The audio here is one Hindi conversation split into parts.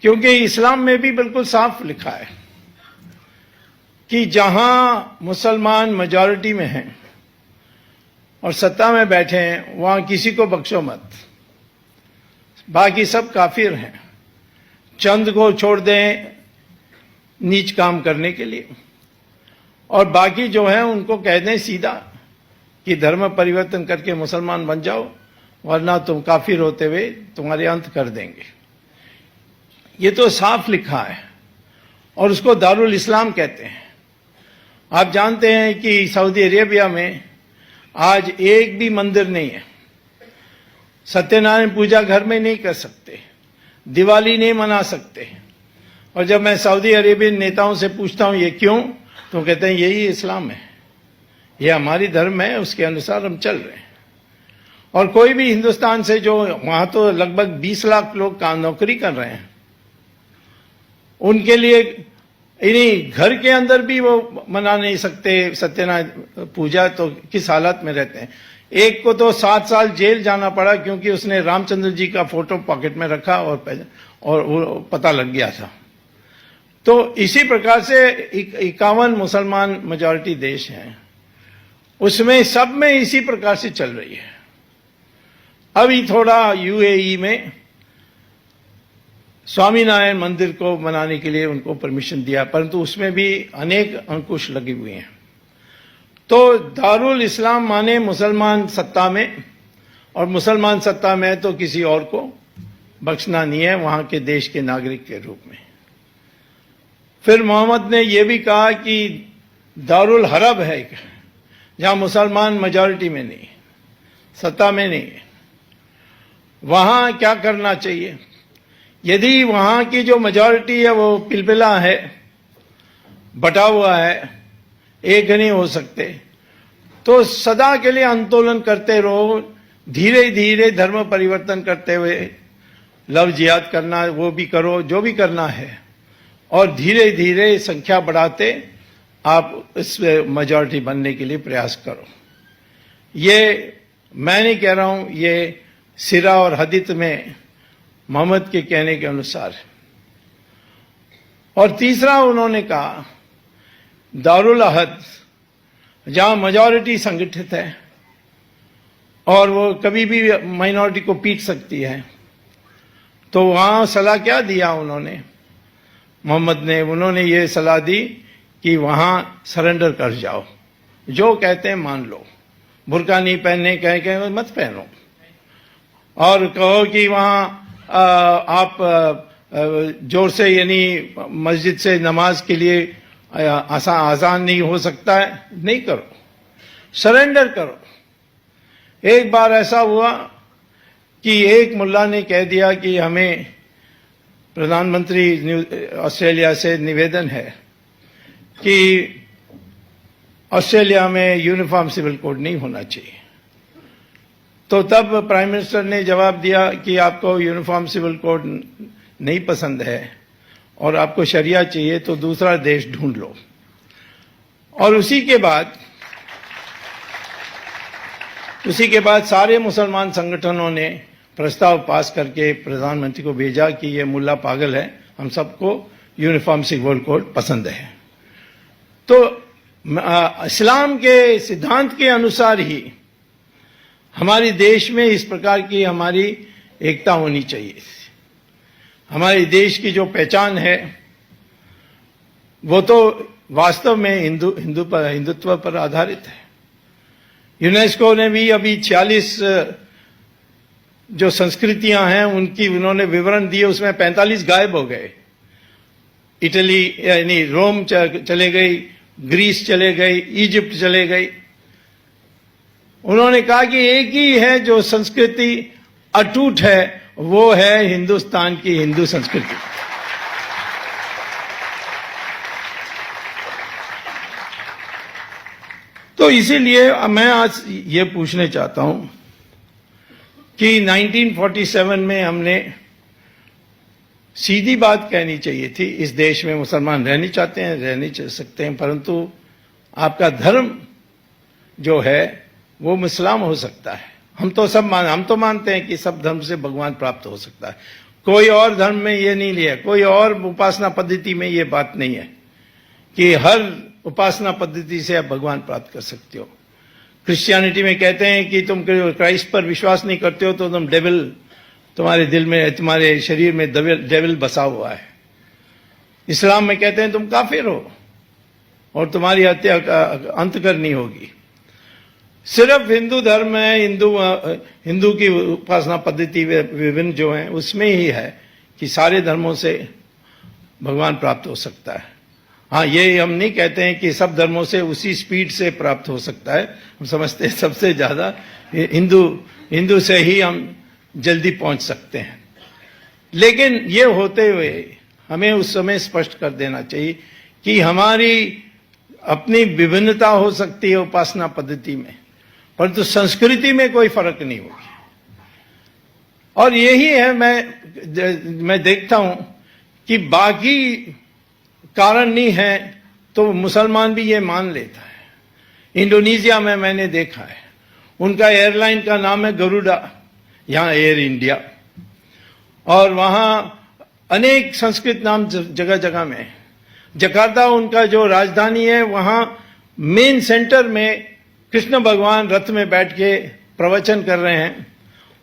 क्योंकि इस्लाम में भी बिल्कुल साफ लिखा है कि जहां मुसलमान मेजॉरिटी में हैं और सत्ता में बैठे हैं वहां किसी को बख्शो मत, बाकी सब काफिर हैं। चंद को छोड़ दें नीच काम करने के लिए और बाकी जो है उनको कह दें सीधा कि धर्म परिवर्तन करके मुसलमान बन जाओ, वरना तुम काफिर होते हुए तुम्हारे अंत कर देंगे। ये तो साफ लिखा है और उसको दारुल इस्लाम कहते हैं। आप जानते हैं कि सऊदी अरेबिया में आज एक भी मंदिर नहीं है, सत्यनारायण पूजा घर में नहीं कर सकते, दिवाली नहीं मना सकते। और जब मैं सऊदी अरेबियन नेताओं से पूछता हूं ये क्यों, तो कहते हैं यही इस्लाम है, ये हमारी धर्म है, उसके अनुसार हम चल रहे हैं। और कोई भी हिंदुस्तान से जो वहां तो लगभग 20 लाख लोग काम नौकरी कर रहे हैं, उनके लिए इन्हीं घर के अंदर भी वो मना नहीं सकते सत्यनारायण पूजा, तो किस हालत में रहते हैं। एक को तो 7 साल जेल जाना पड़ा क्योंकि उसने रामचंद्र जी का फोटो पॉकेट में रखा और वो पता लग गया था। तो इसी प्रकार से 51 मुसलमान मेजॉरिटी देश हैं, उसमें सब में इसी प्रकार से चल रही है। अभी थोड़ा यूएई में स्वामीनारायण मंदिर को बनाने के लिए उनको परमिशन दिया, परंतु उसमें भी अनेक अंकुश लगे हुए हैं। तो दारुल इस्लाम माने मुसलमान सत्ता में, और मुसलमान सत्ता में तो किसी और को बख्शना नहीं है वहां के देश के नागरिक के रूप में। फिर मोहम्मद ने यह भी कहा कि दारुल हरब है, जहां मुसलमान मेजॉरिटी में नहीं, सत्ता में नहीं है, वहां क्या करना चाहिए। यदि वहां की जो मेजॉरिटी है वो पिलपिला है, बटा हुआ है, एक नहीं हो सकते, तो सदा के लिए आंदोलन करते रहो, धीरे धीरे धर्म परिवर्तन करते हुए लव जिहाद करना वो भी करो, जो भी करना है, और धीरे धीरे संख्या बढ़ाते आप इस मेजॉरिटी बनने के लिए प्रयास करो। ये मैं नहीं कह रहा हूं, ये सिरा और हदीत में मोहम्मद के कहने के अनुसार है। और तीसरा उन्होंने कहा दारुल अहद, जहां मेजॉरिटी संगठित है और वो कभी भी माइनॉरिटी को पीट सकती है, तो वहां सलाह क्या दिया उन्होंने, मोहम्मद ने, उन्होंने ये सलाह दी कि वहां सरेंडर कर जाओ, जो कहते हैं मान लो, बुर्का नहीं पहनने कहे मत पहनो, और कहो कि वहां आप जोर से यानी मस्जिद से नमाज के लिए आसान नहीं हो सकता है, नहीं करो, सरेंडर करो। एक बार ऐसा हुआ कि एक मुल्ला ने कह दिया कि हमें प्रधानमंत्री ऑस्ट्रेलिया से निवेदन है कि ऑस्ट्रेलिया में यूनिफॉर्म सिविल कोड नहीं होना चाहिए। तो तब प्राइम मिनिस्टर ने जवाब दिया कि आपको यूनिफॉर्म सिविल कोड नहीं पसंद है और आपको शरिया चाहिए तो दूसरा देश ढूंढ लो। और उसी के बाद सारे मुसलमान संगठनों ने प्रस्ताव पास करके प्रधानमंत्री को भेजा कि ये मुल्ला पागल है, हम सबको यूनिफॉर्म सिविल कोड पसंद है। तो इस्लाम के सिद्धांत के अनुसार ही हमारे देश में इस प्रकार की हमारी एकता होनी चाहिए। हमारे देश की जो पहचान है वो तो वास्तव में हिंदुत्व पर आधारित है। यूनेस्को ने भी अभी 46 जो संस्कृतियां हैं उनकी उन्होंने विवरण दिए, उसमें 45 गायब हो गए। इटली यानी रोम चले गई, ग्रीस चले गई, इजिप्ट चले गई। उन्होंने कहा कि एक ही है जो संस्कृति अटूट है, वो है हिंदुस्तान की हिंदू संस्कृति। तो इसीलिए मैं आज ये पूछने चाहता हूं कि 1947 में हमने सीधी बात कहनी चाहिए थी, इस देश में मुसलमान रहना चाहते हैं, रह नहीं सकते हैं, परंतु आपका धर्म जो है वो इस्लाम हो सकता है। हम तो मानते हैं कि सब धर्म से भगवान प्राप्त हो सकता है। कोई और धर्म में ये नहीं लिया, कोई और उपासना पद्धति में ये बात नहीं है कि हर उपासना पद्धति से आप भगवान प्राप्त कर सकते हो। क्रिश्चियनिटी में कहते हैं कि तुम क्राइस्ट पर विश्वास नहीं करते हो तो तुम डेविल, तुम्हारे दिल में, तुम्हारे शरीर में डेविल बसा हुआ है। इस्लाम में कहते हैं तुम काफिर हो और तुम्हारी हत्या अंत करनी होगी। सिर्फ हिंदू धर्म में, हिंदू की उपासना पद्धति विभिन्न जो है उसमें ही है कि सारे धर्मों से भगवान प्राप्त हो सकता है। हाँ, ये हम नहीं कहते हैं कि सब धर्मों से उसी स्पीड से प्राप्त हो सकता है। हम समझते हैं सबसे ज्यादा हिंदू से ही हम जल्दी पहुंच सकते हैं। लेकिन ये होते हुए हमें उस समय स्पष्ट कर देना चाहिए कि हमारी अपनी विभिन्नता हो सकती है उपासना पद्धति में, परंतु संस्कृति में कोई फर्क नहीं होगी। और यही है, मैं देखता हूं कि बाकी कारण नहीं है तो मुसलमान भी ये मान लेता है। इंडोनेशिया में मैंने देखा है, उनका एयरलाइन का नाम है गरुड़ा, यहां एयर इंडिया, और वहां अनेक संस्कृत नाम जगह जगह में। जकार्ता उनका जो राजधानी है, वहां मेन सेंटर में कृष्ण भगवान रथ में बैठ के प्रवचन कर रहे हैं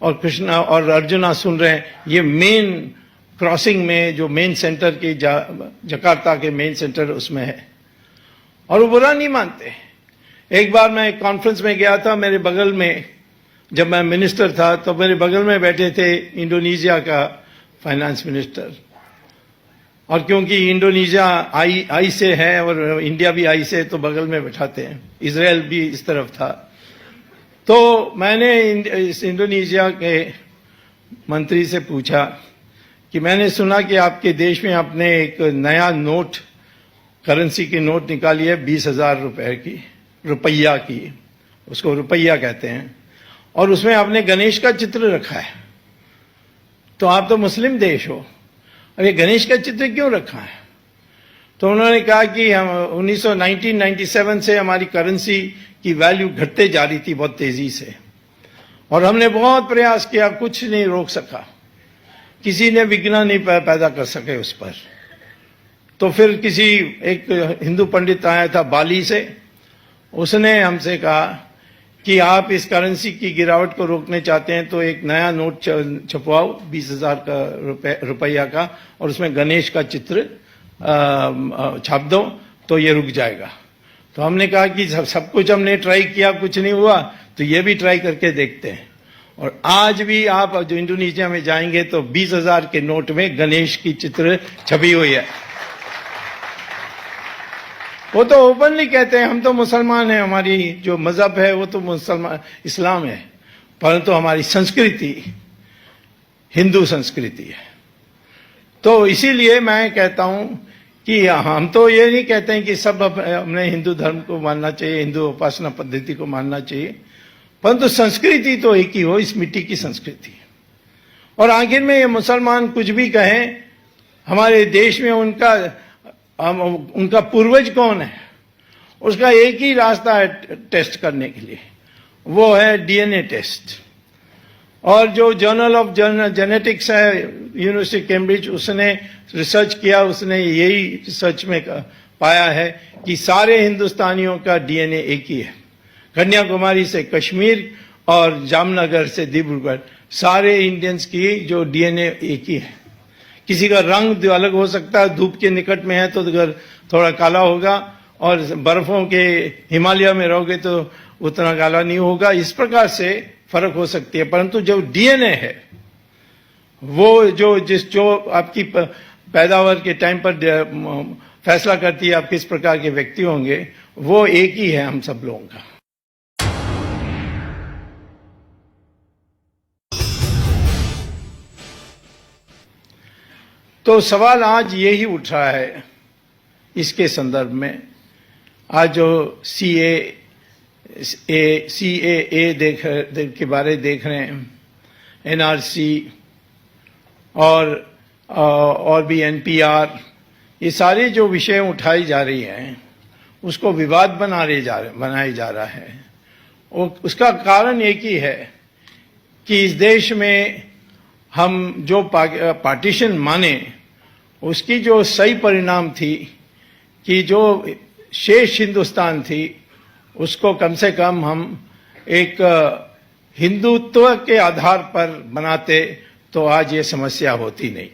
और कृष्ण और अर्जुना सुन रहे हैं। ये मेन क्रॉसिंग में जो मेन सेंटर की जकार्ता के मेन सेंटर उसमें है, और वो बुरा नहीं मानते। एक बार मैं एक कॉन्फ्रेंस में गया था, मेरे बगल में, जब मैं मिनिस्टर था तो मेरे बगल में बैठे थे इंडोनेशिया का फाइनेंस मिनिस्टर, और क्योंकि इंडोनेशिया आई से है और इंडिया भी आई से, तो बगल में बैठाते हैं। इजराइल भी इस तरफ था। तो मैंने इस इंडोनेशिया के मंत्री से पूछा कि मैंने सुना कि आपके देश में आपने एक नया नोट, करेंसी की नोट निकाली है 20,000 रुपए की, रुपया की, उसको रुपया कहते हैं, और उसमें आपने गणेश का चित्र रखा है। तो आप तो मुस्लिम देश हो, अब ये गणेश का चित्र क्यों रखा है? तो उन्होंने कहा कि हम 1997 से हमारी करेंसी की वैल्यू घटते जा रही थी बहुत तेजी से, और हमने बहुत प्रयास किया, कुछ नहीं रोक सका, किसी ने विघ्न नहीं पैदा कर सके उस पर। तो फिर किसी एक हिंदू पंडित आया था बाली से, उसने हमसे कहा कि आप इस करेंसी की गिरावट को रोकने चाहते हैं तो एक नया नोट छपवाओ 20,000 का रुपया का, और उसमें गणेश का चित्र छाप दो तो ये रुक जाएगा। तो हमने कहा कि सब कुछ हमने ट्राई किया, कुछ नहीं हुआ, तो ये भी ट्राई करके देखते हैं। और आज भी आप जो इंडोनेशिया में जाएंगे तो 20,000 के नोट में गणेश की चित्र छपी हुई है। वो तो ओपनली कहते हैं हम तो मुसलमान हैं, हमारी जो मजहब है वो तो मुसलमान इस्लाम है, परंतु हमारी संस्कृति हिंदू संस्कृति है। तो इसीलिए मैं कहता हूं कि हम तो ये नहीं कहते हैं कि सब हमने हिंदू धर्म को मानना चाहिए, हिंदू उपासना पद्धति को मानना चाहिए, परंतु संस्कृति तो एक ही हो, इस मिट्टी की संस्कृति। और आखिर में ये मुसलमान कुछ भी कहें, हमारे देश में उनका पूर्वज कौन है, उसका एक ही रास्ता है टेस्ट करने के लिए, वो है डीएनए टेस्ट। और जो जर्नल ऑफ जेनेटिक्स है यूनिवर्सिटी कैम्ब्रिज, उसने रिसर्च किया, उसने यही रिसर्च में पाया है कि सारे हिंदुस्तानियों का डीएनए एक ही है। कन्याकुमारी से कश्मीर और जामनगर से डिब्रूगढ़, सारे इंडियंस की जो डीएनए एक ही है। किसी का रंग अलग हो सकता है, धूप के निकट में है तो थोड़ा काला होगा, और बर्फों के हिमालय में रहोगे तो उतना काला नहीं होगा। इस प्रकार से फर्क हो सकती है, परंतु जो डीएनए है वो जो आपकी पैदावार के टाइम पर फैसला करती है आप किस प्रकार के व्यक्ति होंगे, वो एक ही है हम सब लोगों का। तो सवाल आज यही उठ रहा है इसके संदर्भ में। आज जो CAA के बारे देख रहे हैं, NRC और भी NPR, ये सारे जो विषय उठाई जा रही हैं उसको विवाद बनाया जा रहा है। उसका कारण एक ही है कि इस देश में हम जो पार्टीशन माने, उसकी जो सही परिणाम थी कि जो शेष हिंदुस्तान थी उसको कम से कम हम एक हिंदुत्व के आधार पर बनाते तो आज ये समस्या होती नहीं।